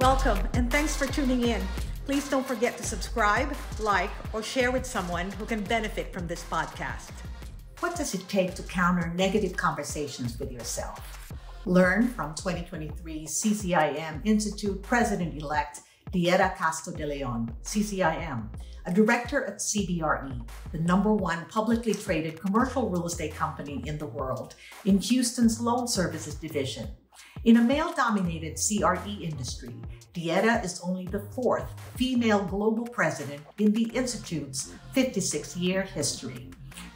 Welcome, and thanks for tuning in. Please don't forget to subscribe, like, or share with someone who can benefit from this podcast. What does it take to counter negative conversations with yourself? Learn from 2023 CCIM Institute President-elect D'Etta Casto-DeLeon, CCIM, a director at CBRE, the #1 publicly traded commercial real estate company in the world, in Houston's loan services division. In a male-dominated CRE industry, D'Etta is only the 4th female global president in the Institute's 56-year history.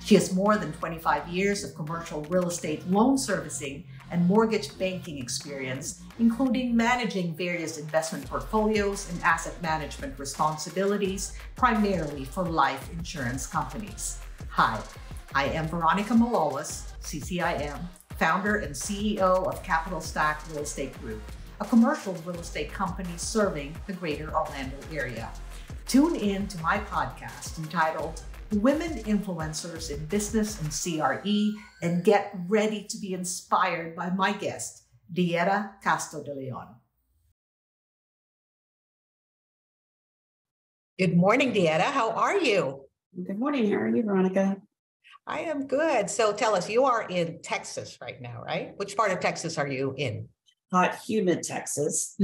She has more than 25 years of commercial real estate loan servicing and mortgage banking experience, including managing various investment portfolios and asset management responsibilities, primarily for life insurance companies. Hi, I am Veronica, CCIM, founder and CEO of Capital Stack Real Estate Group, a commercial real estate company serving the greater Orlando area. Tune in to my podcast entitled Women Influencers in Business and CRE, and get ready to be inspired by my guest, D'Etta Casto-DeLeon. Good morning, D'Etta. How are you? Good morning. How are you, Veronica? I am good. So tell us, you are in Texas right now, right? Which part of Texas are you in? Hot, humid Texas.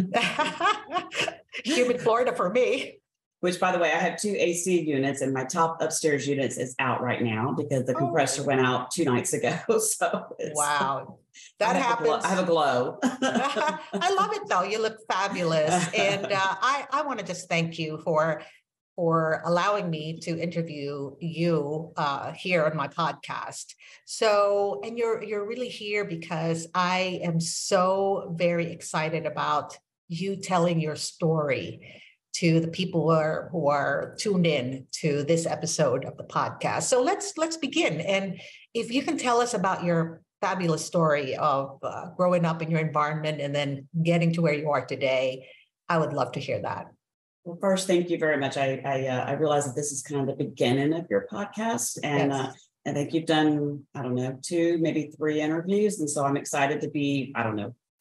Humid Florida for me. Which, by the way, I have 2 AC units, and my top upstairs units is out right now because the compressor went out 2 nights ago. So wow, that happens. I have a glow. I love it, though. You look fabulous, and I want to just thank you for allowing me to interview you here on my podcast. So, and you're really here because I am so very excited about you telling your story to the people who are tuned in to this episode of the podcast. So let's begin. And if you can tell us about your fabulous story of growing up in your environment and then getting to where you are today, I would love to hear that. Well, first, thank you very much. I realize that this is kind of the beginning of your podcast, and yes. I think you've done, 2, maybe 3 interviews, and so I'm excited to be,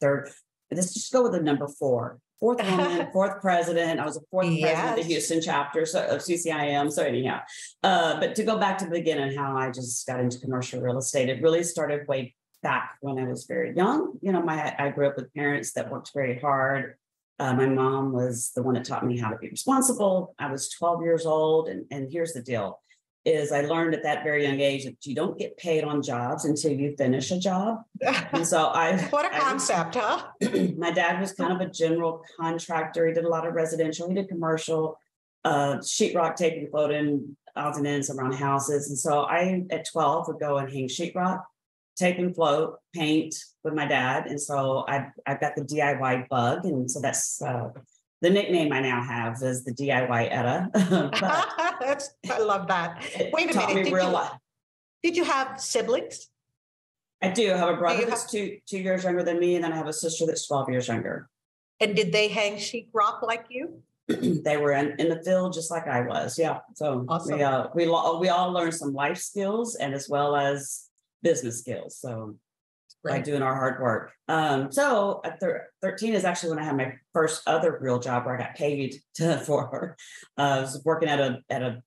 third. Let's just go with the number 4. 4th woman, 4th president. I was a 4th president of the Houston chapter of CCIM. So anyhow, but to go back to the beginning, how I just got into commercial real estate, it really started way back when I was very young. I grew up with parents that worked very hard. My mom was the one that taught me how to be responsible. I was 12 years old. And here's the deal, is I learned at that very young age that you don't get paid on jobs until you finish a job. And so what a concept, huh? My dad was kind of a general contractor. He did a lot of residential. He did commercial, sheetrock, taping, floating, odds and ends around houses. And so I, at 12, would go and hang sheetrock, tape and float, paint with my dad. And so I've got the DIY bug. And so that's the nickname I now have is the DIY Etta. I love that. Wait a minute. Did you have siblings? I do. I have a brother that's two years younger than me, and then I have a sister that's 12 years younger. And did they hang sheetrock like you? They were in the field just like I was. Yeah. So awesome. we all learned some life skills and as well as business skills. So by doing our hard work. So at 13 is actually when I had my first other real job where I got paid for. I was working at a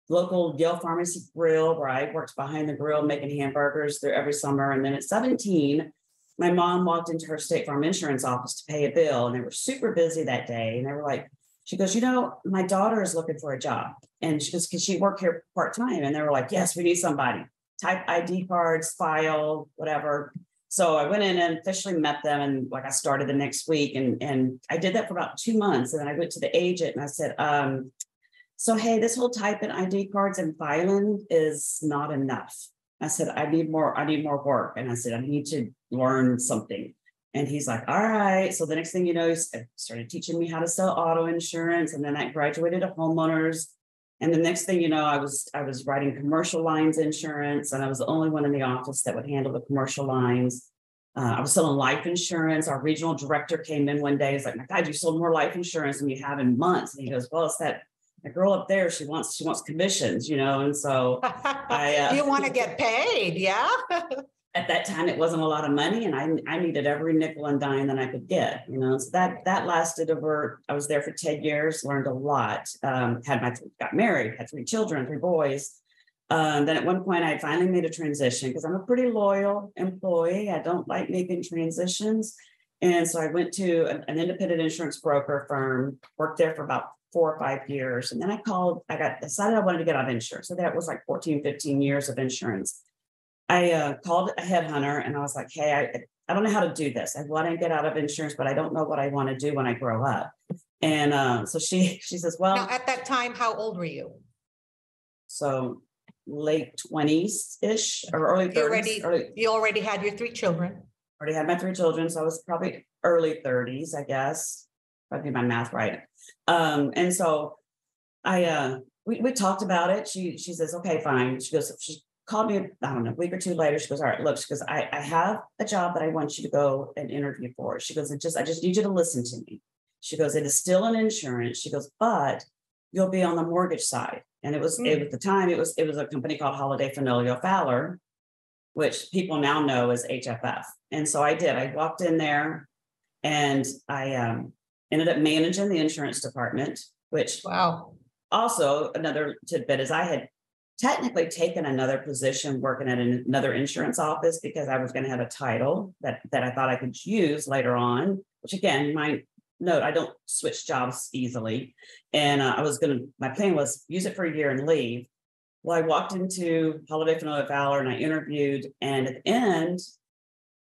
local Yale Pharmacy grill where I worked behind the grill making hamburgers there every summer. And then at 17, my mom walked into her State Farm insurance office to pay a bill, and they were super busy that day. And they were like, she goes, my daughter is looking for a job. And she goes, can she work here part-time? And they were like, yes, we need somebody. Type ID cards, file, whatever. So I went in and officially met them, and I started the next week, and I did that for about 2 months. And then I went to the agent and I said, so, hey, this whole typing ID cards and filing is not enough. I said, I need more work. And I said, I need to learn something. And he's like, all right. So the next thing you know, he started teaching me how to sell auto insurance. And then I graduated to homeowners. And the next thing you know, I was writing commercial lines insurance, and I was the only one in the office that would handle the commercial lines. I was selling life insurance. Our regional director came in one day. He's like, my God, you sold more life insurance than you have in months. And he goes, well, it's that girl up there. She wants commissions, And so you want to get paid, yeah. at that time, it wasn't a lot of money, and I needed every nickel and dime that I could get, so that lasted over, I was there for 10 years, learned a lot, got married, had 3 children, 3 boys. Then at one point I finally made a transition because I'm a pretty loyal employee. I don't like making transitions. And so I went to an independent insurance broker firm, worked there for about 4 or 5 years. And then decided I wanted to get out of insurance. So that was like 14, 15 years of insurance. I called a headhunter and I was like, hey, I don't know how to do this. I want to get out of insurance, but I don't know what I want to do when I grow up. And so she says, well. Now, at that time, how old were you? So late 20s-ish or early 30s. You already had your 3 children. Already had my 3 children. So I was probably early 30s, I guess. If I do my math right. And so we talked about it. She says, okay, fine. She called me, I don't know, a week or 2 later. She goes, all right, look, she goes, I have a job that I want you to go and interview for. She goes, I just need you to listen to me. She goes, it is still an insurance. She goes, but you'll be on the mortgage side. And at the time, it was a company called Holiday Fanolio Fowler, which people now know as HFF. And so I did. I walked in there and I ended up managing the insurance department, which also another tidbit is I had technically taken another position working at another insurance office because I was going to have a title that I thought I could use later on, which again, note, I don't switch jobs easily. And my plan was use it for a year and leave. Well, I walked into Holiday Fanolio Fowler and I interviewed. And at the end,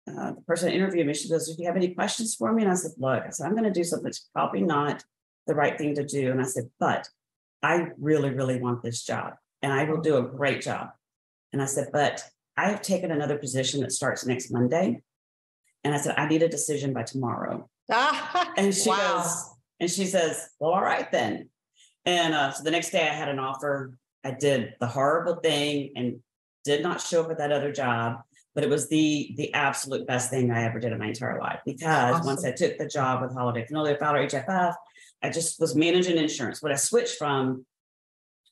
the person that interviewed me, she goes, do you have any questions for me? And I said, look, I'm going to do something that's probably not the right thing to do. And I said, but I really, really want this job and I will do a great job. And I said, but I have taken another position that starts next Monday. And I said, I need a decision by tomorrow. And she says, well, all right then. And so the next day I had an offer. I did the horrible thing and did not show up at that other job, but it was the absolute best thing I ever did in my entire life because once I took the job with Holiday Fanolio Fowler HFF, I just was managing insurance. When I switched from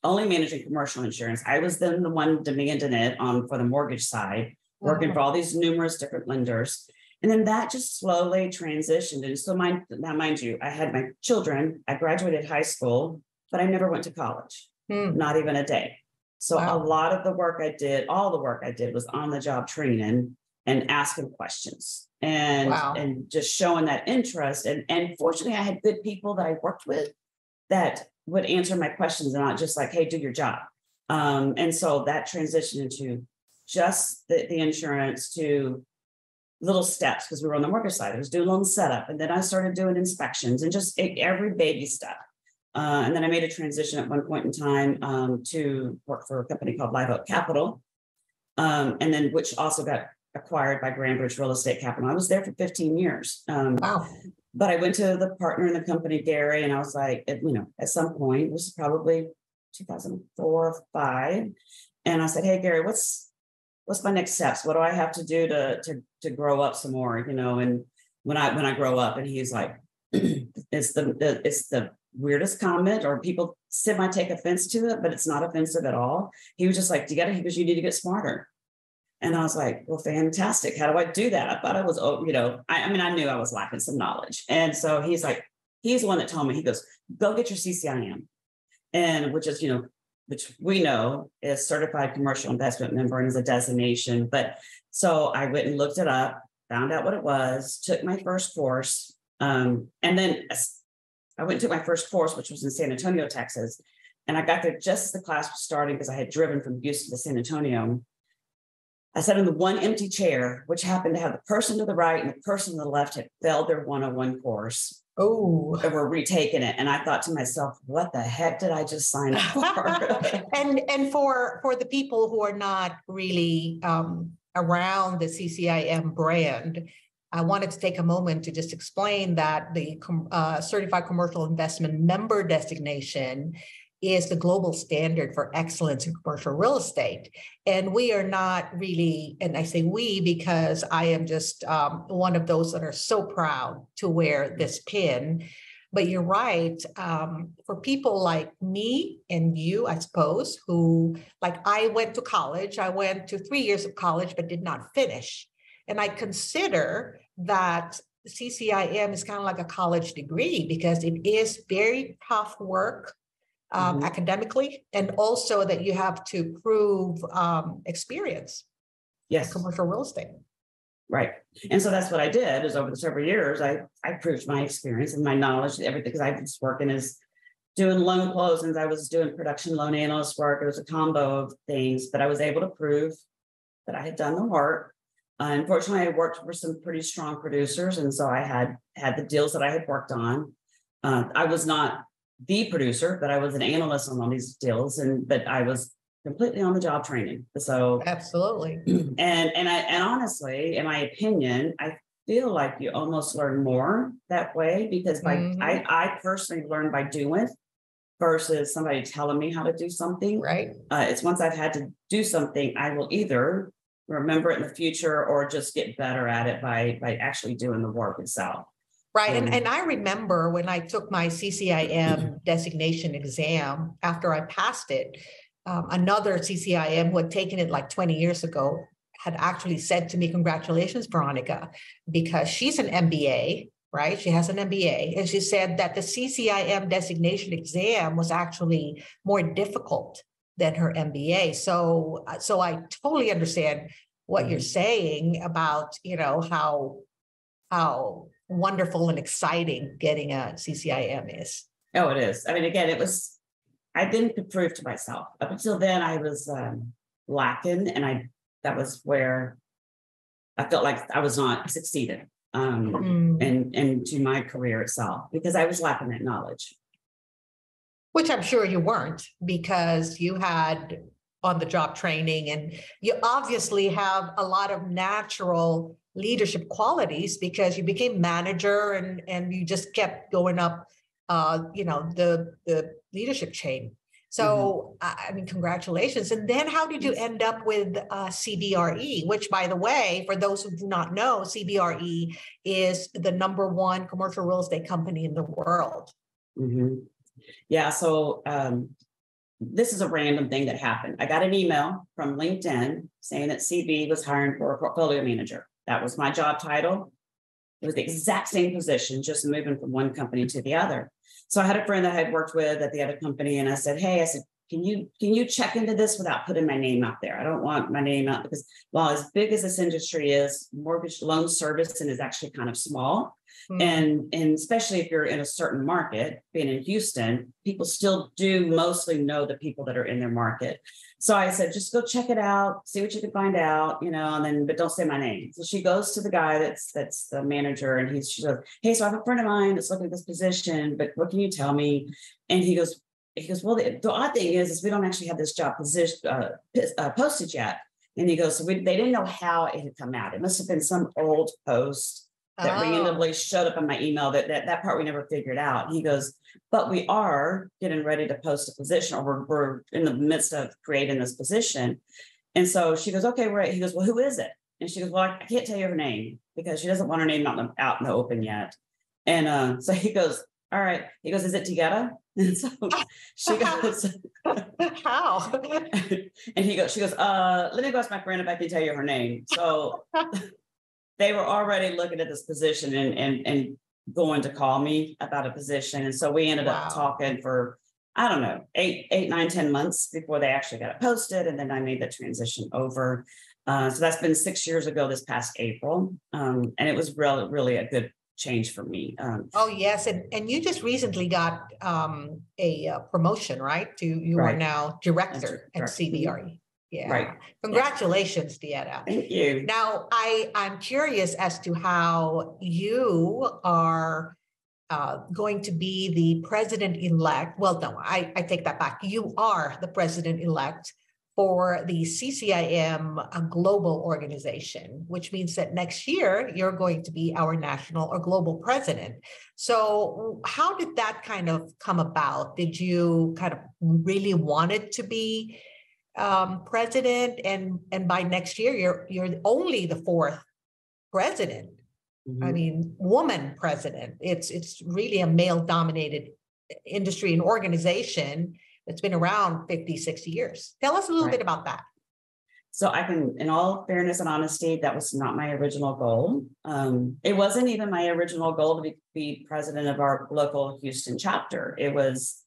only managing commercial insurance, I was then the one demanding it for the mortgage side, working for all these numerous different lenders. And then that just slowly transitioned. And so mind you, I had my children, I graduated high school, but I never went to college, not even a day. So a lot of the work I did, all the work I did was on the job training and asking questions and just showing that interest. And fortunately, I had good people that I worked with that would answer my questions and not just like, hey, do your job. And so that transitioned into just the insurance to little steps because we were on the mortgage side. I was doing loan setup and then I started doing inspections and just every baby step. And then I made a transition at one point in time to work for a company called Live Oak Capital. And then which also got acquired by Grandbridge Real Estate Capital. I was there for 15 years. But I went to the partner in the company, Gary, and I was like, at some point, this is probably 2004 or 5. And I said, hey, Gary, what's my next steps? What do I have to do to grow up some more? And when I grow up, and he's like, it's the weirdest comment, or people might take offense to it, but it's not offensive at all. He was just like, he goes, you need to get smarter. And I was like, well, fantastic. How do I do that? I thought I was, I knew I was lacking some knowledge. And so he's the one that told me, he goes, go get your CCIM. And which is, which we know is Certified Commercial Investment Member and is a designation. But so I went and looked it up, found out what it was, took my first course. And then I went and took my first course, which was in San Antonio, Texas. And I got there just as the class was starting because I had driven from Houston to San Antonio. I sat in the one empty chair, which happened to have the person to the right and the person to the left had failed their 101 course. Oh, and were retaking it. And I thought to myself, what the heck did I just sign up for? and for the people who are not really around the CCIM brand, I wanted to take a moment to just explain that the Certified Commercial Investment Member designation is the global standard for excellence in commercial real estate. And we are not really, and I say we because I am just one of those that are so proud to wear this pin. But you're right. For people like me and you, I suppose, who, like, I went to college. I went to 3 years of college, but did not finish. And I consider that CCIM is kind of like a college degree because it is very tough work academically, and also that you have to prove experience in commercial real estate. Right. And so that's what I did is over the several years, I proved my experience and my knowledge, everything, because I was working as doing loan closings. I was doing production loan analyst work. It was a combo of things, but I was able to prove that I had done the work. Unfortunately, I worked for some pretty strong producers. And so I had the deals that I had worked on. I was not the producer, but I was an analyst on all these deals, but I was completely on the job training. So absolutely. And honestly, in my opinion, I feel like you almost learn more that way because I personally learn by doing versus somebody telling me how to do something. Right. It's once I've had to do something, I will either remember it in the future or just get better at it by actually doing the work itself. Right. And I remember when I took my CCIM designation exam, after I passed it, another CCIM who had taken it like 20 years ago had actually said to me, congratulations, Veronica, because she's an MBA, right? She has an MBA. And she said that the CCIM designation exam was actually more difficult than her MBA. So I totally understand what you're saying about, how wonderful and exciting getting a CCIM is. Oh, it is. I mean, again, I didn't prove to myself. Up until then, I was lacking, and that was where I felt like I was not succeeding and to my career itself because I was lacking that knowledge. Which I'm sure you weren't, because you had on-the-job training, and you obviously have a lot of natural leadership qualities because you became manager and you just kept going up the leadership chain. So, I mean, congratulations. And then how did you end up with CBRE, which, by the way, for those who do not know, CBRE is the #1 commercial real estate company in the world. Yeah. So this is a random thing that happened. I got an email from LinkedIn saying that CB was hiring for a portfolio manager. That was my job title. It was the exact same position, just moving from one company to the other. So I had a friend that I had worked with at the other company, and I said, can you check into this without putting my name out there? I don't want my name out because while as big as this industry is, mortgage loan servicing is actually kind of small. And especially if you're in a certain market, being in Houston, people still do mostly know the people that are in their market. So I said, just go check it out, see what you can find out, but don't say my name. So she goes to the guy that's the manager, and she goes, hey, so I have a friend of mine that's looking at this position, but what can you tell me? And he goes, well, the odd thing is we don't actually have this job position posted yet. And he goes, so they didn't know how it had come out. It must have been some old post that randomly showed up in my email. That part we never figured out. He goes, but we are getting ready to post a position, or we're in the midst of creating this position. And so she goes, okay, right. He goes, well, who is it? And she goes, well, I can't tell you her name because she doesn't want her name out in the open yet. And so he goes, all right. He goes, is it D'Etta? And so she goes, how? And she goes, let me go ask my friend if I can tell you her name. So they were already looking at this position and going to call me about a position. And so we ended up talking for, I don't know, 8, 9, 10 months before they actually got it posted. And then I made the transition over. So that's been 6 years ago this past April. And it was really a good change for me. Oh, yes. And you just recently got a promotion, right? You are now director at CBRE. Yeah. Right. Congratulations, D'Etta. Thank you. Now, I'm curious as to how you are going to be the president-elect. Well, no, I take that back. You are the president-elect for the CCIM global organization, which means that next year you're going to be our national or global president. So how did that kind of come about? Did you kind of really want it to be president, and by next year you're only the 4th president I mean, woman president. It's really a male-dominated industry and organization that's been around 50, 60 years. Tell us a little bit about that. So I can, in all fairness and honesty, that was not my original goal. It wasn't even my original goal to be president of our local Houston chapter. It was,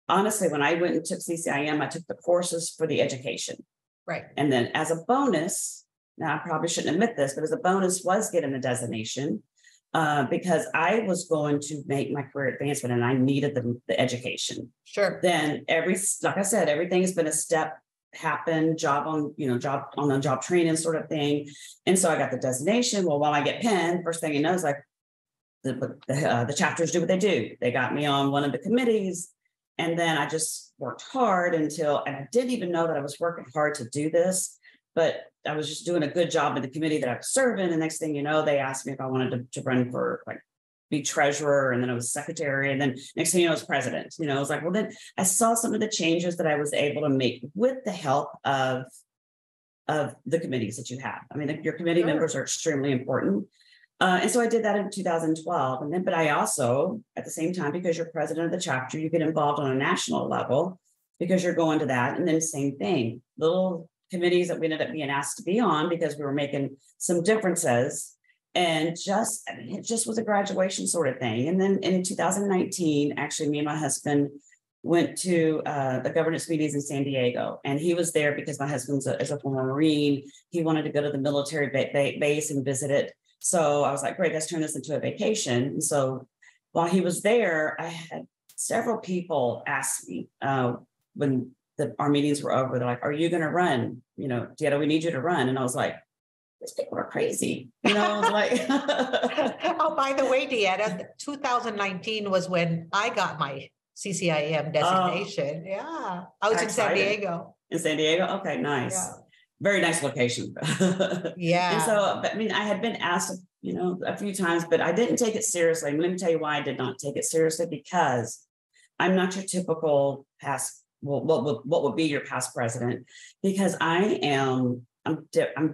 honestly, when I went and took CCIM, I took the courses for the education. Right. And then as a bonus, now I probably shouldn't admit this, but as a bonus was getting the designation because I was going to make my career advancement and I needed the education. Sure. Then like I said, everything has been a step happen, job on the job training sort of thing. And so I got the designation. Well, while I get penned, first thing you know is like the chapters do what they do. They got me on one of the committees. And then I just worked hard and I didn't even know that I was working hard to do this, but I was just doing a good job in the committee that I was serving. And next thing you know, they asked me if I wanted to run for be treasurer, and then I was secretary, and then next thing you know, I was president. I was like, well, then I saw some of the changes that I was able to make with the help of the committees that you have. I mean, your committee members are extremely important. And so I did that in 2012. And then, but I also, at the same time, because you're president of the chapter, you get involved on a national level because you're going to that. And then same thing, little committees that we ended up being asked to be on because we were making some differences. And it just was a graduation sort of thing. And then in 2019, actually, me and my husband went to the governance meetings in San Diego. And he was there because my husband's is a former Marine. He wanted to go to the military base and visit it. So I was like, great, let's turn this into a vacation. And so while he was there, I had several people ask me when our meetings were over, they're like, are you going to run? D'Etta, we need you to run. And I was like, these people are crazy. I was like, oh, by the way, D'Etta, 2019 was when I got my CCIM designation. Yeah. I was in San Diego. In San Diego? Okay, nice. Yeah. Very nice location. Yeah. And so, I had been asked, a few times, but I didn't take it seriously. Let me tell you why I did not take it seriously, because I'm not your typical what would be your past president, because I'm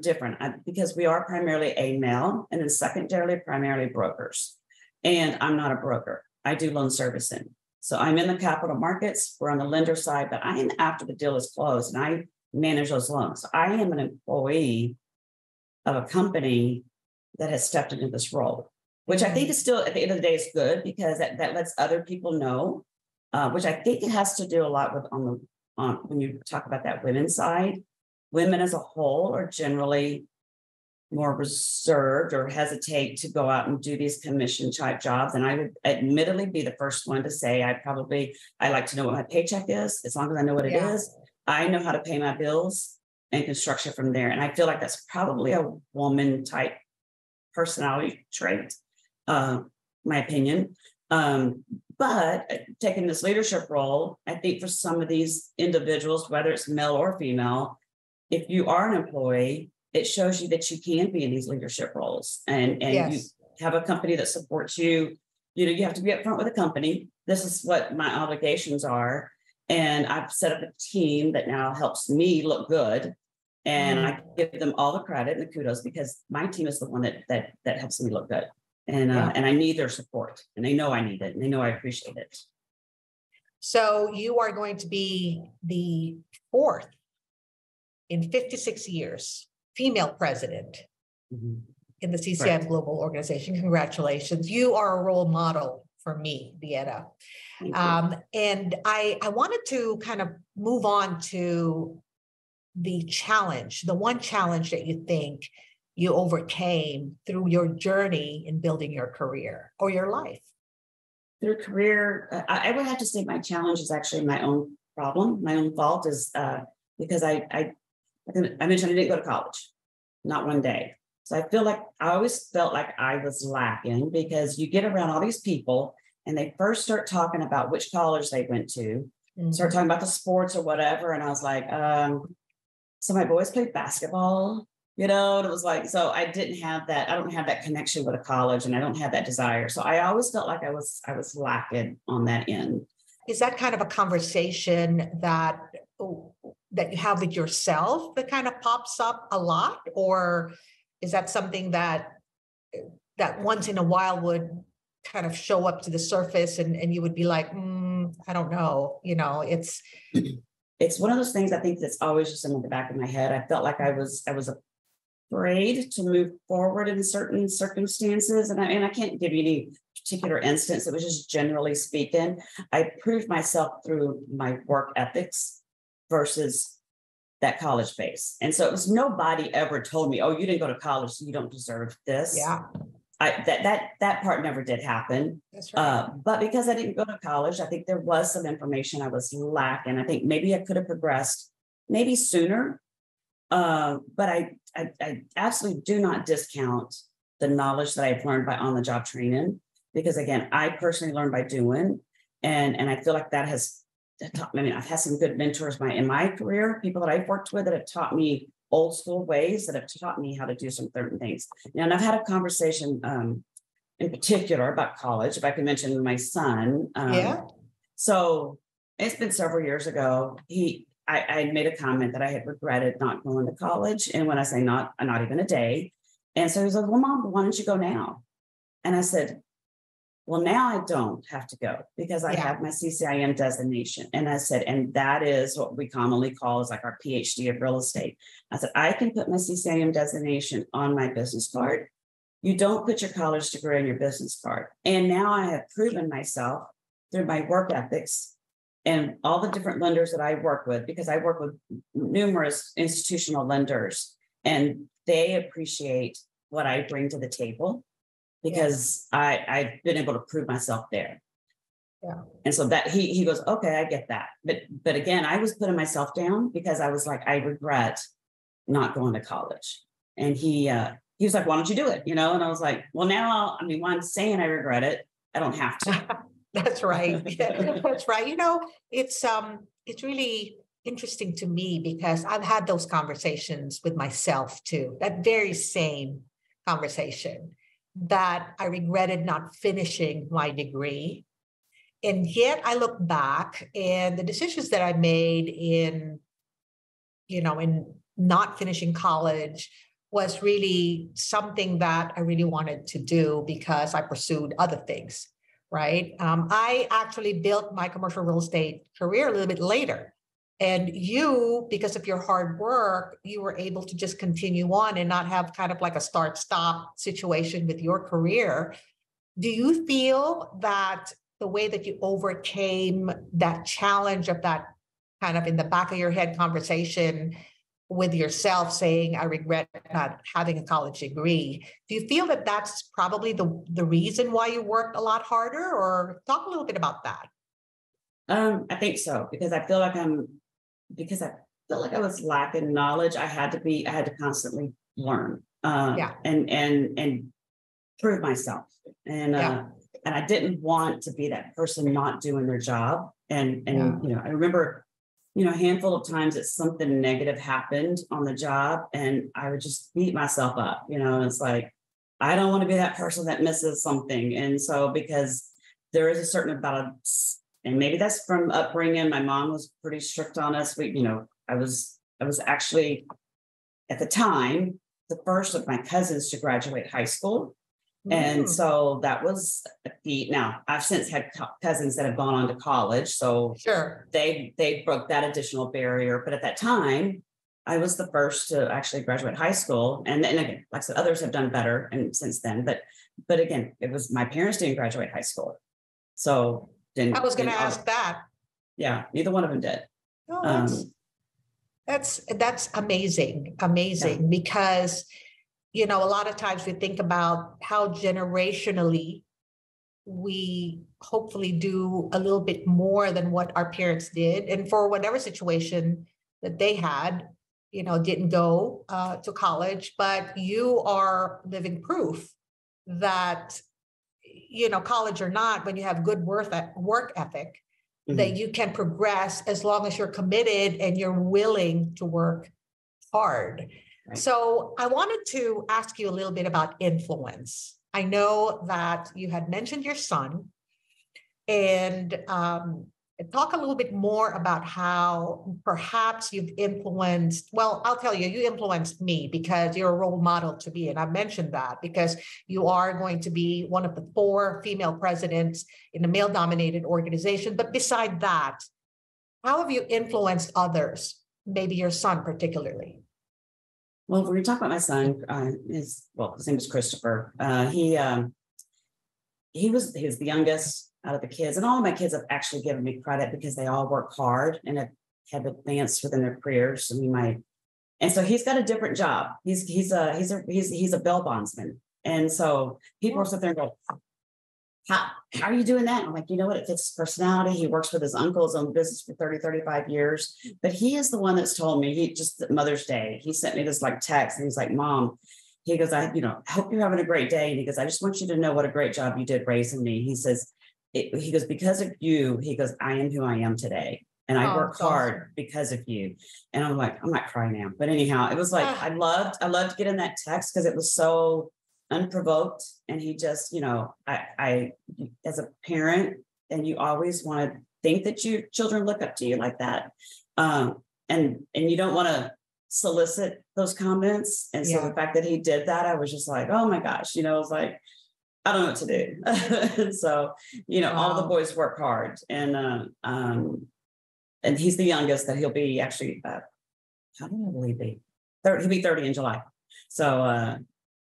different because we are primarily a male, and then secondarily, primarily brokers. And I'm not a broker. I do loan servicing. So I'm in the capital markets. We're on the lender side, but I am after the deal is closed, and I manage those loans. So I am an employee of a company that has stepped into this role, which I think is still, at the end of the day, is good because that lets other people know, which I think it has to do a lot with when you talk about that women's side. Women as a whole are generally more reserved or hesitate to go out and do these commission type jobs. And I would admittedly be the first one to say I like to know what my paycheck is. As long as I know what it is, I know how to pay my bills and can structure from there. And I feel like that's probably a woman type personality trait, my opinion. But taking this leadership role, I think for some of these individuals, whether it's male or female, if you are an employee, it shows you that you can be in these leadership roles, and you have a company that supports you. You have to be upfront with the company. This is what my obligations are. And I've set up a team that now helps me look good. And I give them all the credit and the kudos because my team is the one that helps me look good. And I need their support, and they know I need it, and they know I appreciate it. So you are going to be the fourth in 56 years female president in the CCIM Global Organization. Congratulations. You are a role model for me, D'Etta. And I wanted to kind of move on to the one challenge that you think you overcame through your journey in building your career or your life. Through career, I would have to say my challenge is actually my own problem. My own fault is because I mentioned I didn't go to college, not one day. So I always felt like I was lacking because you get around all these people and they first start talking about which college they went to, start talking about the sports or whatever. And I was like, so my boys played basketball, and it was like, so I didn't have that. I don't have that connection with a college, and I don't have that desire. So I always felt like I was lacking on that end. Is that kind of a conversation that you have with yourself that kind of pops up a lot? Or is that something that that once in a while would kind of show up to the surface and you would be like, I don't know, it's one of those things I think that's always just in the back of my head. I felt like I was afraid to move forward in certain circumstances. And I can't give you any particular instance. It was just generally speaking, I proved myself through my work ethics versus that college base. And so it was nobody ever told me, oh, you didn't go to college, so you don't deserve this. Yeah. That part never did happen. That's right. But because I didn't go to college, I think there was some information I was lacking. I think maybe I could have progressed maybe sooner. But I absolutely do not discount the knowledge that I've learned by on-the-job training, because again, I personally learned by doing, and I feel like that has taught me. I mean, I've had some good mentors in my career, people that I've worked with that have taught me old school ways, that have taught me how to do some certain things. And I've had a conversation in particular about college, if I can mention my son. So it's been several years ago. I made a comment that I had regretted not going to college. And when I say not even a day. And so he was like, well, Mom, why don't you go now? And I said, well, now I don't have to go because I have my CCIM designation. And I said, and that is what we commonly call is like our PhD of real estate. I said, I can put my CCIM designation on my business card. You don't put your college degree on your business card. And now I have proven myself through my work ethics and all the different lenders that I work with, because I work with numerous institutional lenders, and they appreciate what I bring to the table because I've been able to prove myself there. Yeah. And so that he goes, okay, I get that. But again, I was putting myself down because I was like, I regret not going to college. And he was like, why don't you do it? And I was like, well, now, while I'm saying I regret it, I don't have to. That's right. That's right. It's really interesting to me because I've had those conversations with myself too, that very same conversation, that I regretted not finishing my degree. And yet I look back and the decisions that I made in not finishing college was really something that I really wanted to do because I pursued other things, right? I actually built my commercial real estate career a little bit later. And you, because of your hard work, you were able to just continue on and not have kind of like a start-stop situation with your career. Do you feel that the way that you overcame that challenge of that kind of in the back of your head conversation with yourself saying, I regret not having a college degree, do you feel that that's probably the reason why you worked a lot harder? Or talk a little bit about that. I think so, because I feel like I was lacking knowledge. I had to constantly learn and prove myself. And I didn't want to be that person not doing their job. And I remember, a handful of times that something negative happened on the job and I would just beat myself up, and it's like, I don't want to be that person that misses something. And so, because there is a certain balance, and maybe that's from upbringing. My mom was pretty strict on us. I was actually at the time the first of my cousins to graduate high school. And so that was a feat. Now, I've since had cousins that have gone on to college. So sure, they broke that additional barrier. But at that time, I was the first to actually graduate high school. And again, like I said, others have done better and since then. But again, it was my parents didn't graduate high school. So I was going to ask that. Yeah, neither one of them did. Oh, that's amazing. Because a lot of times we think about how generationally we hopefully do a little bit more than what our parents did. And for whatever situation that they had, didn't go to college, but you are living proof that, college or not, when you have good work ethic, that you can progress as long as you're committed and you're willing to work hard. Right. So I wanted to ask you a little bit about influence. I know that you had mentioned your son, and talk a little bit more about how perhaps you've influenced, well, I'll tell you, you influenced me because you're a role model to me. And I mentioned that because you are going to be one of the 4 female presidents in a male-dominated organization. But beside that, how have you influenced others, maybe your son particularly? Well, if we're going to talk about my son, his name is Christopher. He was the youngest out of the kids, and all of my kids have actually given me credit because they all work hard and have advanced within their careers. And so he's got a different job. He's a bail bondsman, and so people are sitting there and go, how are you doing that? I'm like, you know what? It fits his personality. He works with his uncle's own business for 30, 35 years. But he is the one that's told me, he just Mother's Day, he sent me this like text and he's like, Mom, he goes, I hope you're having a great day. And he goes, I just want you to know what a great job you did raising me. He says, he goes, because of you, he goes, I am who I am today. And I work hard because of you. And I'm like, I'm not crying now. But anyhow, it was like, I loved getting that text because it was so unprovoked. And he just, I as a parent, and you always want to think that your children look up to you like that. And you don't want to solicit those comments. And so the fact that he did that, I was just like, oh my gosh, I was like, I don't know what to do. And so, all the boys work hard, and he's the youngest that he'll be actually, how do I believe he? He'll be 30 in July. So,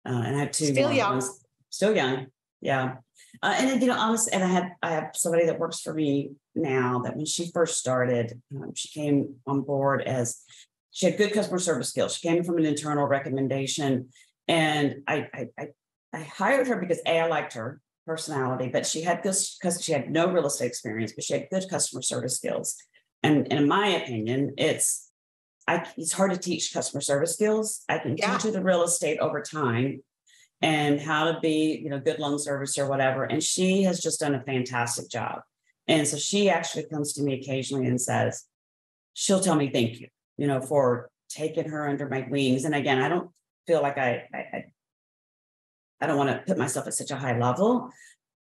and I have 2 still young. Ones. Still young. Yeah. And then, honestly, and I have somebody that works for me now that when she first started, she came on board she had good customer service skills. She came from an internal recommendation, and I hired her because I liked her personality, but she had this because she had no real estate experience, but she had good customer service skills. And in my opinion, it's hard to teach customer service skills. I can teach you the real estate over time and how to be, good loan servicer or whatever. And she has just done a fantastic job. And so she actually comes to me occasionally and says, she'll tell me, thank you, for taking her under my wings. And again, I don't feel like I don't want to put myself at such a high level,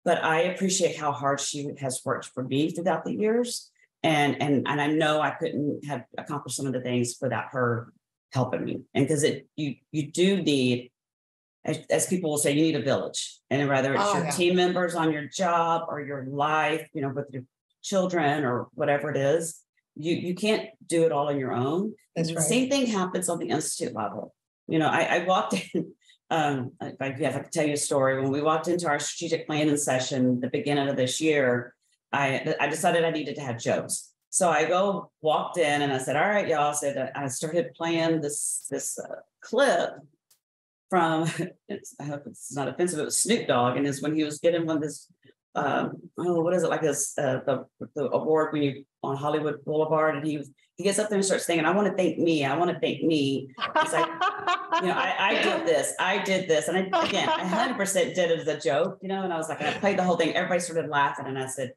but I appreciate how hard she has worked for me throughout the years. And I know I couldn't have accomplished some of the things without her helping me. And because you do need, as people will say, you need a village. And whether it's your team members on your job or your life, with your children or whatever it is, you can't do it all on your own. That's the right. Same thing happens on the institute level. I walked in, if I could tell you a story. When we walked into our strategic planning session, the beginning of this year, I decided I needed to have jokes. So I walked in and I said, all right, y'all. I started playing this clip from, I hope it's not offensive, it was Snoop Dogg. And it's when he was getting one of this, what is it, like this, the award when you on Hollywood Boulevard, and he gets up there and starts singing, I want to thank me. I want to thank me. It's like, I did this. And I 100% did it as a joke, and I was like, I played the whole thing. Everybody started laughing. And I said,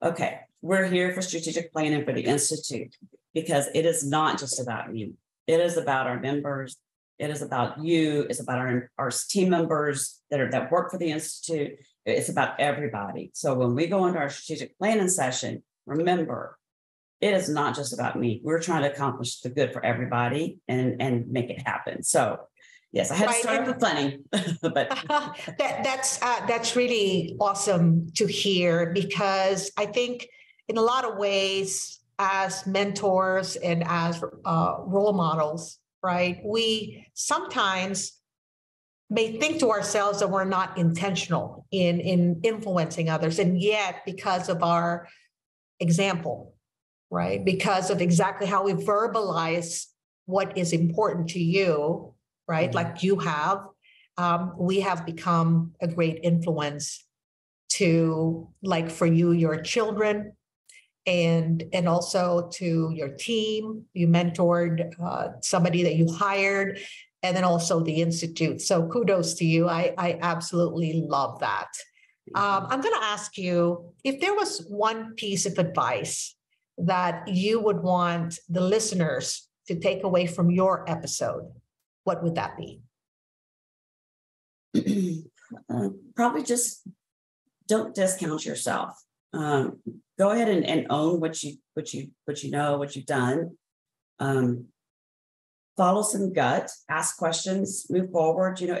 okay, we're here for strategic planning for the Institute, because it is not just about you. It is about our members. It is about you. It's about our team members that work for the Institute. It's about everybody. So when we go into our strategic planning session, remember, it is not just about me. We're trying to accomplish the good for everybody and make it happen. So yes, I had to start with funny, but that's really awesome to hear, because I think in a lot of ways, as mentors and as role models, right, we sometimes may think to ourselves that we're not intentional in influencing others, and yet because of our example, right, because of exactly how we verbalize what is important to you, right, like you have, we have become a great influence to, like, for you, your children, and also to your team. You mentored somebody that you hired, and then also the Institute. So kudos to you. I absolutely love that. I'm going to ask you, if there was one piece of advice that you would want the listeners to take away from your episode, what would that be? Probably just don't discount yourself. Go ahead and own what you know, what you've done. Follow some gut, ask questions, move forward. You know,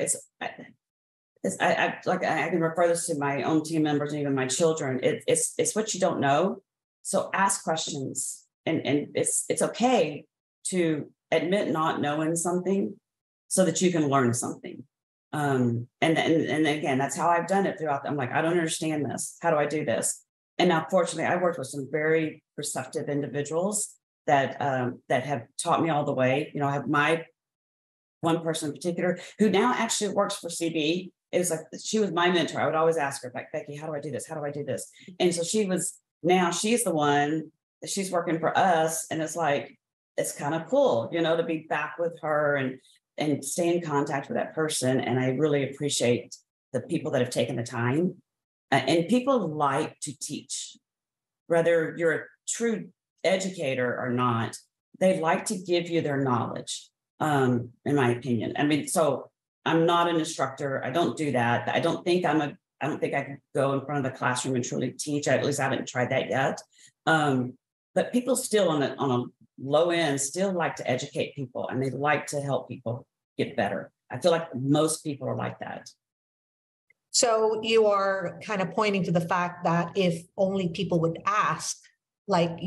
I can refer this to my own team members and even my children. It's what you don't know. So ask questions, and it's okay to admit not knowing something so that you can learn something. And again, that's how I've done it throughout. I'm like, I don't understand this. How do I do this? And now, fortunately, I worked with some very receptive individuals that have taught me all the way. You know, I have my one person in particular who now actually works for CB. It was like, she was my mentor. I would always ask her, like, Becky, how do I do this? How do I do this? And so now she's the one that she's working for us. And it's like, it's kind of cool, you know, to be back with her and stay in contact with that person. And I really appreciate the people that have taken the time. And people like to teach, whether you're a true educator or not, they like to give you their knowledge, in my opinion. I mean, so I'm not an instructor. I don't do that. I don't think I can go in front of the classroom and truly teach. At least I haven't tried that yet. But people still on a low end still like to educate people, and they like to help people get better. I feel like most people are like that. So you are kind of pointing to the fact that if only people would ask, like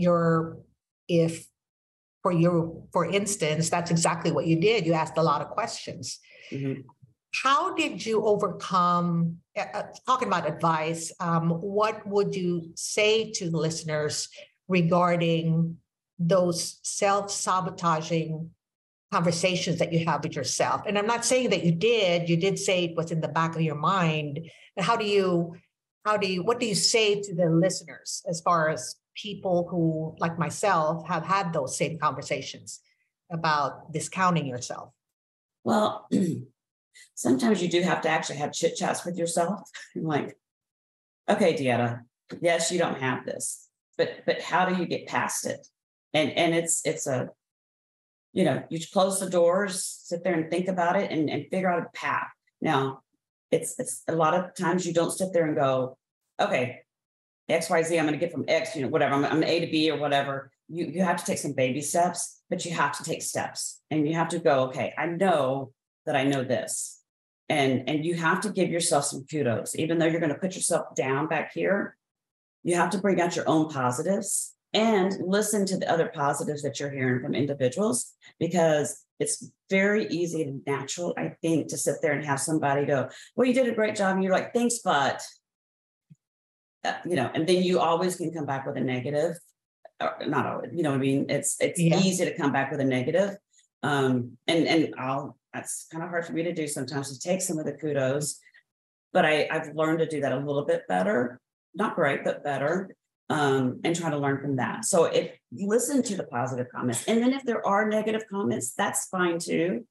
for instance, that's exactly what you did. You asked a lot of questions. Mm-hmm. How did you overcome, talking about advice, what would you say to the listeners regarding those self-sabotaging conversations that you have with yourself? And I'm not saying that you did say it was in the back of your mind. And what do you say to the listeners as far as people who, like myself, have had those same conversations about discounting yourself? Well, sometimes you do have to actually have chit chats with yourself. I'm like, okay, D'Etta, yes, you don't have this, but how do you get past it? And it's a, you know, you close the doors, sit there and think about it and figure out a path. Now, it's a lot of times you don't sit there and go, okay, X, Y, Z, I'm going to get from X, you know, whatever, I'm A to B or whatever. You have to take some baby steps, but you have to take steps, and you have to go, okay, I know that I know this. And you have to give yourself some kudos, even though you're going to put yourself down back here. You have to bring out your own positives and listen to the other positives that you're hearing from individuals, because it's very easy and natural, I think, to sit there and have somebody go, well, you did a great job. And you're like, thanks, but, you know, and then you always can come back with a negative, or not always, you know what I mean? It's easy to come back with a negative. That's kind of hard for me to do sometimes, to take some of the kudos, but I've learned to do that a little bit better, not great, but better. And try to learn from that. So if you listen to the positive comments, and then if there are negative comments, that's fine too.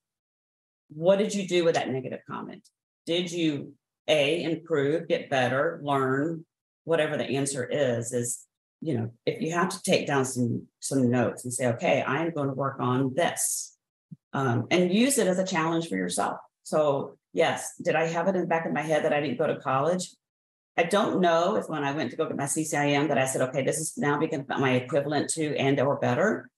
What did you do with that negative comment? Did you improve, get better, learn? Whatever the answer is, you know, if you have to take down some notes and say, okay, I am going to work on this, and use it as a challenge for yourself. So yes, did I have it in the back of my head that I didn't go to college? I don't know if when I went to go get my CCIM that I said, okay, this is now becoming my equivalent to and or better.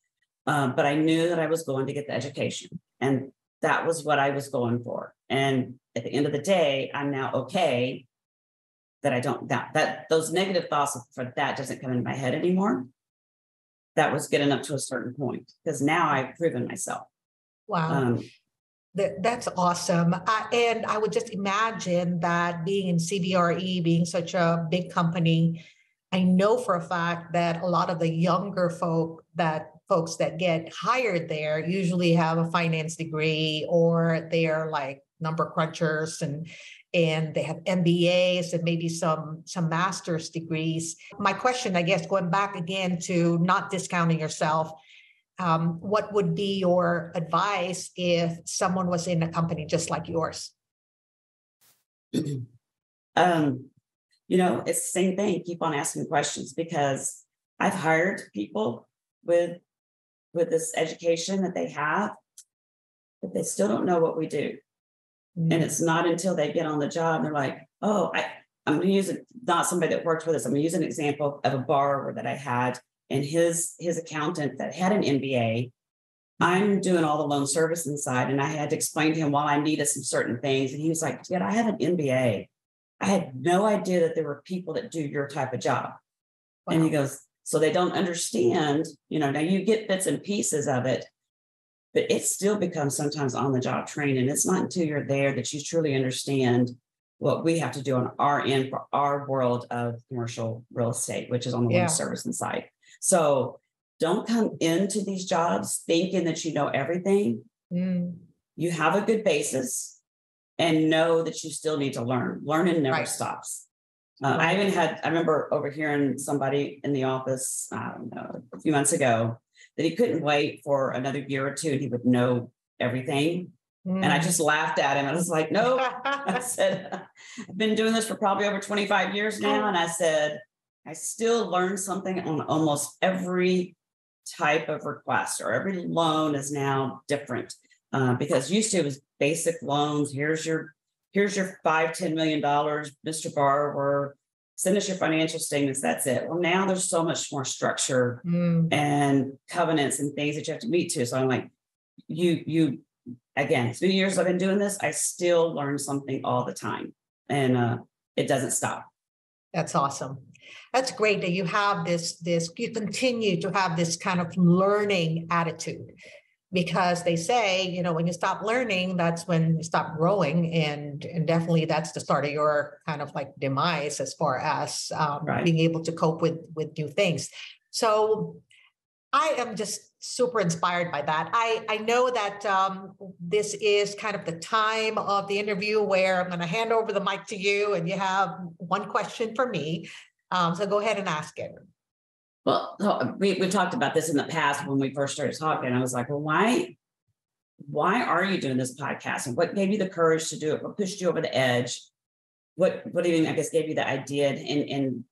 But I knew that I was going to get the education, and that was what I was going for. And at the end of the day, I'm now okay that I don't, that those negative thoughts for that doesn't come into my head anymore. That was getting up to a certain point, because now I've proven myself. Wow. That's awesome. And I would just imagine that being in CBRE, being such a big company, I know for a fact that a lot of the younger folks that get hired there usually have a finance degree, or they are like number crunchers, and they have MBAs and maybe some master's degrees. My question, I guess, going back again to not discounting yourself, what would be your advice if someone was in a company just like yours? You know, it's the same thing. Keep on asking questions, because I've hired people with this education that they have, but they still don't know what we do. Mm-hmm. And it's not until they get on the job, they're like, oh, I'm going to use it, not somebody that worked with us. I'm going to use an example of a borrower that I had, and his accountant that had an MBA. I'm doing all the loan servicing side, and I had to explain to him why I needed some certain things. And he was like, "Yeah, I have an MBA. I had no idea that there were people that do your type of job." Wow. And he goes, "So they don't understand, now you get bits and pieces of it, but it still becomes sometimes on the job training. It's not until you're there that you truly understand what we have to do on our end for our world of commercial real estate, which is on the loan servicing side." So don't come into these jobs thinking that you know everything. You have a good basis, and know that you still need to learn. Learning never stops. I remember overhearing somebody in the office a few months ago that he couldn't wait for another year or two and he would know everything. And I just laughed at him. I was like, "No," I said, "I've been doing this for probably over 25 years now." And I said, "I still learn something on almost every type of request, or every loan is now different." Because used to it was basic loans. Here's your $5-10 million, Mr. Borrower, send us your financial statements. That's it. Well, now there's so much more structure and covenants and things that you have to meet to. So I'm like, again, 3 years I've been doing this, I still learn something all the time, and it doesn't stop. That's awesome. That's great that you have this, you continue to have this kind of learning attitude, because they say, when you stop learning, that's when you stop growing. And definitely that's the start of your kind of like demise as far as being able to cope with new things. So I am just super inspired by that. I know that this is kind of the time of the interview where I'm going to hand over the mic to you, and you have one question for me. So go ahead and ask it. Well, we talked about this in the past when we first started talking. I was like, "Well, why are you doing this podcast? And what gave you the courage to do it? What pushed you over the edge? What even, I guess, gave you the idea? And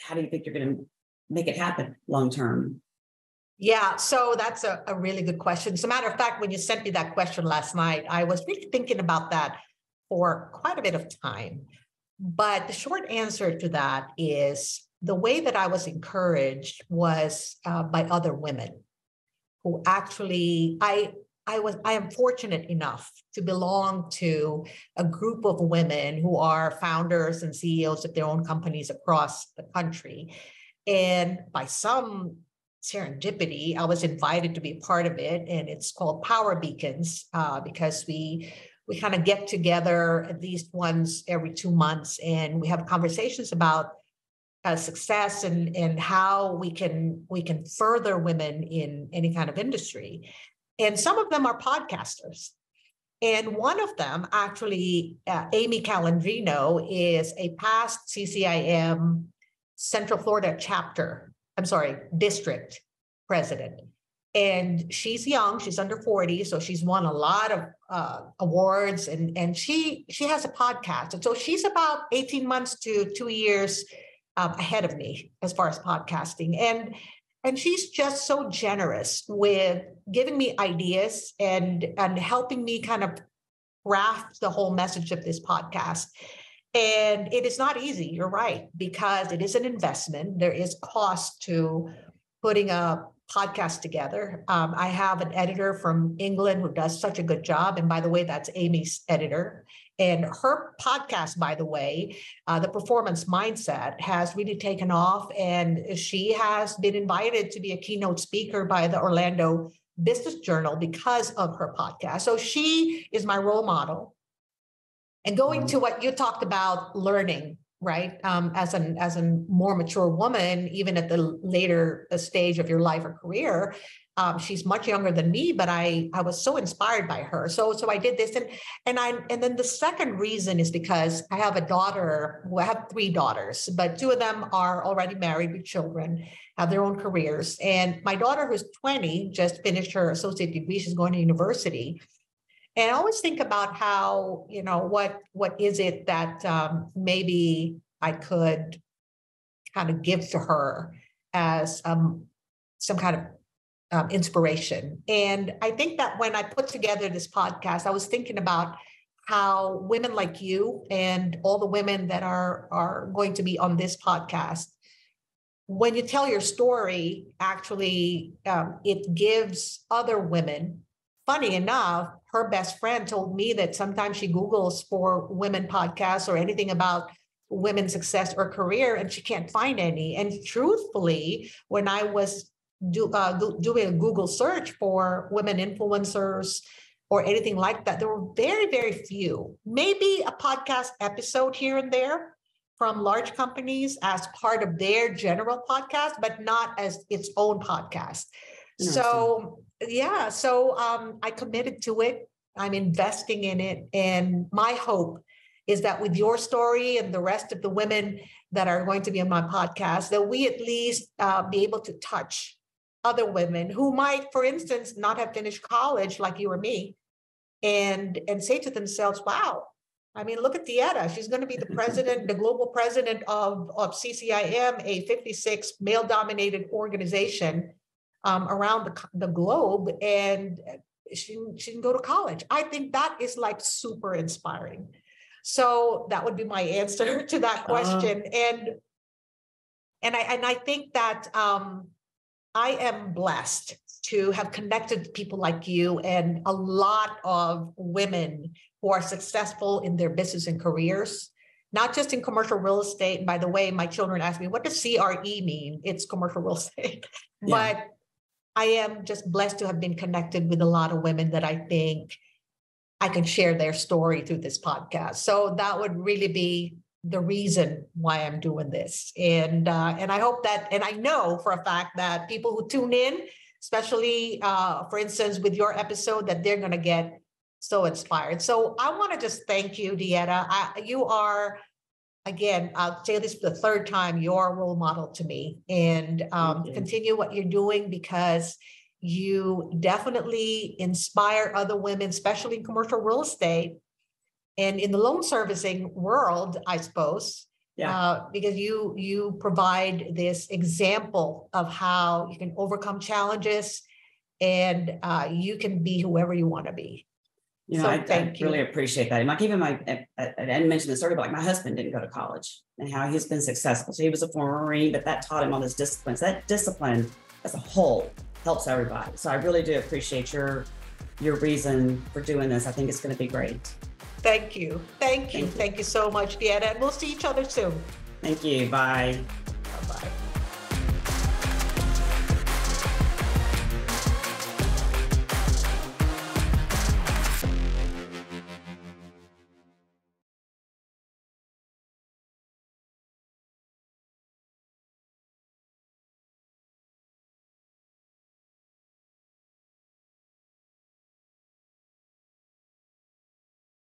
how do you think you're going to make it happen long term?" Yeah, so that's a really good question. As a matter of fact, when you sent me that question last night, I was really thinking about that for quite a bit of time. But the short answer to that is the way that I was encouraged was by other women who actually, I am fortunate enough to belong to a group of women who are founders and CEOs of their own companies across the country. And by some serendipity, I was invited to be a part of it, and it's called Power Beacons because we kind of get together at least once every 2 months, and we have conversations about success and how we can further women in any kind of industry. And some of them are podcasters. And one of them, actually, Amy Calandrino, is a past CCIM Central Florida district president. And she's young, she's under 40, so she's won a lot of awards, and she has a podcast. And so she's about 18 months to 2 years ahead of me as far as podcasting. And she's just so generous with giving me ideas and helping me kind of craft the whole message of this podcast. And it is not easy, you're right, because it is an investment. There is cost to putting a podcast together. I have an editor from England who does such a good job. And by the way, that's Amy's editor. And her podcast, by the way, The Performance Mindset, has really taken off. And she has been invited to be a keynote speaker by the Orlando Business Journal because of her podcast. So she is my role model. And going to what you talked about, learning, right? As a more mature woman, even at the later stage of your life or career, she's much younger than me, but I was so inspired by her. So I did this, and then the second reason is because I have a daughter. Well, I have 3 daughters, but 2 of them are already married with children, have their own careers. And my daughter, who's 20, just finished her associate degree. She's going to university. And I always think about how, what is it that maybe I could kind of give to her as some kind of inspiration. And I think that when I put together this podcast, I was thinking about how women like you and all the women that are going to be on this podcast, when you tell your story, actually, it gives other women. Funny enough, her best friend told me that sometimes she Googles for women podcasts or anything about women's success or career, and she can't find any. And truthfully, when I was doing a Google search for women influencers or anything like that, there were very, very few. Maybe a podcast episode here and there from large companies as part of their general podcast, but not as its own podcast. So yeah, I committed to it. I'm investing in it. And my hope is that with your story and the rest of the women that are going to be on my podcast, that we at least be able to touch other women who might, for instance, not have finished college like you or me, and say to themselves, wow, I mean, look at D'Etta. She's going to be the president, the global president of CCIM, a 56 male-dominated organization around the globe, and she didn't go to college. I think that is like super inspiring. So that would be my answer to that question. And I think that I am blessed to have connected with people like you and a lot of women who are successful in their business and careers, not just in commercial real estate. And by the way, my children ask me, what does CRE mean? It's commercial real estate. Yeah. But I am just blessed to have been connected with a lot of women that I think I can share their story through this podcast. So that would really be the reason why I'm doing this. And I hope that, and I know for a fact that people who tune in, especially, for instance, with your episode, that they're going to get so inspired. So I want to just thank you, D'Etta. You are, again, I'll say this for the third time, you're a role model to me. And continue what you're doing, because you definitely inspire other women, especially in commercial real estate and in the loan servicing world, I suppose. Yeah. Because you provide this example of how you can overcome challenges and you can be whoever you want to be. You know, so I really appreciate that. And like even I didn't mention this earlier, but like my husband didn't go to college and how he's been successful. So he was a former Marine, but that taught him all those disciplines. That discipline as a whole helps everybody. So I really do appreciate your reason for doing this. I think it's going to be great. Thank you. Thank you so much, D'Etta. And we'll see each other soon. Thank you. Bye. Bye-bye.